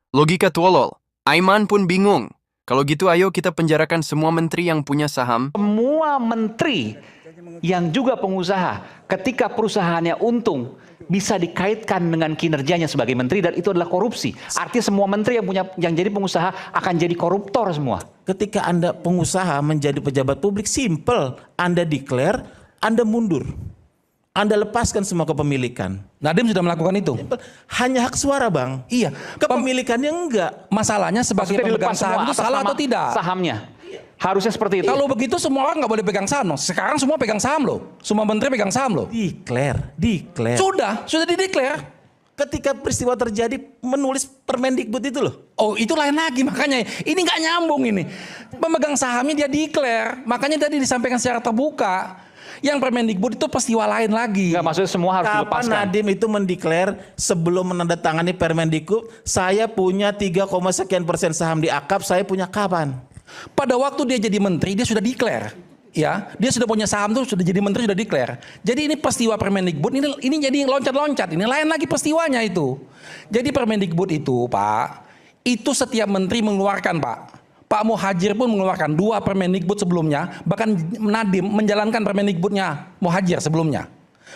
Logika tolol. Aiman pun bingung. Kalau gitu ayo kita penjarakan semua menteri yang punya saham. Semua menteri yang juga pengusaha, ketika perusahaannya untung, bisa dikaitkan dengan kinerjanya sebagai menteri, dan itu adalah korupsi. Artinya semua menteri yang jadi pengusaha akan jadi koruptor semua. Ketika Anda pengusaha menjadi pejabat publik, simple. Anda declare, Anda mundur. Anda lepaskan semua kepemilikan. Nadiem sudah melakukan itu. Hanya hak suara, Bang. Iya. Kepemilikannya enggak. Masalahnya sebagai Maksudnya pemegang dilepas semua saham itu atas salah nama atau tidak? Sahamnya. Harusnya seperti itu. Kalau begitu semua orang nggak boleh pegang saham. Sekarang semua pegang saham loh. Semua menteri pegang saham loh. Declare. Sudah dideklar. Ketika peristiwa terjadi, menulis Permendikbud itu loh. Oh, itu lain lagi, makanya ini nggak nyambung ini. Pemegang sahamnya dia declare, makanya tadi disampaikan secara terbuka. Yang Permendikbud itu peristiwa lain lagi. Enggak, maksudnya semua harus Kapan dilepaskan. Nadiem itu mendeklar sebelum menandatangani Permendikbud, saya punya 3, sekian persen saham di Akap, saya punya kapan? Pada waktu dia jadi menteri dia sudah declare. Ya, dia sudah punya saham tuh, sudah jadi menteri, sudah declare. Jadi ini peristiwa Permendikbud ini jadi loncat-loncat. Ini lain lagi peristiwanya itu. Jadi Permendikbud itu, Pak, itu setiap menteri mengeluarkan, Pak. Pak Muhadjir pun mengeluarkan 2 Permendikbud sebelumnya, bahkan Nadiem menjalankan Permendikbudnya Muhadjir sebelumnya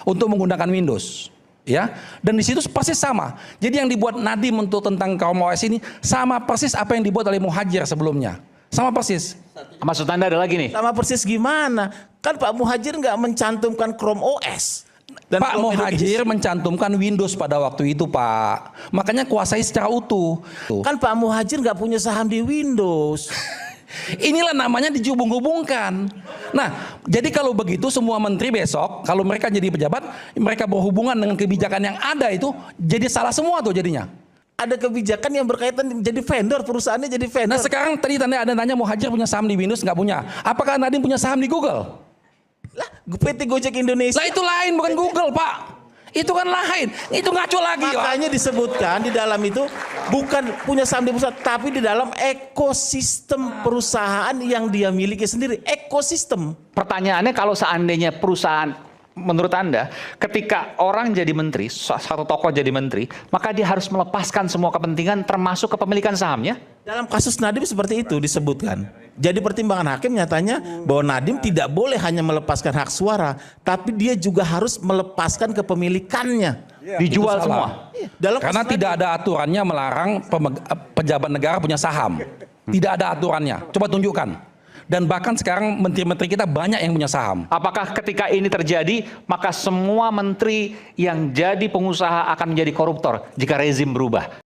untuk menggunakan Windows. Ya, dan di situ persis sama. Jadi yang dibuat Nadiem untuk tentang kaum OS ini sama persis apa yang dibuat oleh Muhadjir sebelumnya. Sama persis. Maksud Anda ada lagi nih? Sama persis gimana? Kan Pak Muhadjir nggak mencantumkan Chrome OS. Dan Pak Chrome Muhadjir Education. mencantumkan Windows pada waktu itu, Pak. Makanya kuasai secara utuh. Kan Pak Muhadjir nggak punya saham di Windows. Inilah namanya dihubung-hubungkan. Nah, jadi kalau begitu semua menteri besok, kalau mereka jadi pejabat, mereka berhubungan dengan kebijakan yang ada itu, jadi salah semua tuh jadinya. Ada kebijakan yang berkaitan jadi vendor, perusahaannya jadi vendor. Nah sekarang tadi ada nanya Muhadjir punya saham di Windows, nggak punya. Apakah Nadiem punya saham di Google? Lah, PT Gojek Indonesia. Lah itu lain, bukan Google, Pak. Itu kan lain. Itu ngaco lagi, Pak. Makanya disebutkan di dalam itu bukan punya saham di perusahaan, tapi di dalam ekosistem perusahaan yang dia miliki sendiri. Ekosistem. Pertanyaannya, kalau seandainya perusahaan, menurut Anda, ketika orang jadi menteri, satu tokoh jadi menteri, maka dia harus melepaskan semua kepentingan termasuk kepemilikan sahamnya? Dalam kasus Nadiem seperti itu disebutkan. Jadi pertimbangan hakim nyatanya bahwa Nadiem tidak boleh hanya melepaskan hak suara, tapi dia juga harus melepaskan kepemilikannya. Dijual Itu semua. Dalam Karena kasus tidak ada aturannya melarang pejabat negara punya saham. Tidak ada aturannya. Coba tunjukkan. Dan bahkan sekarang menteri-menteri kita banyak yang punya saham. Apakah ketika ini terjadi, maka semua menteri yang jadi pengusaha akan menjadi koruptor jika rezim berubah?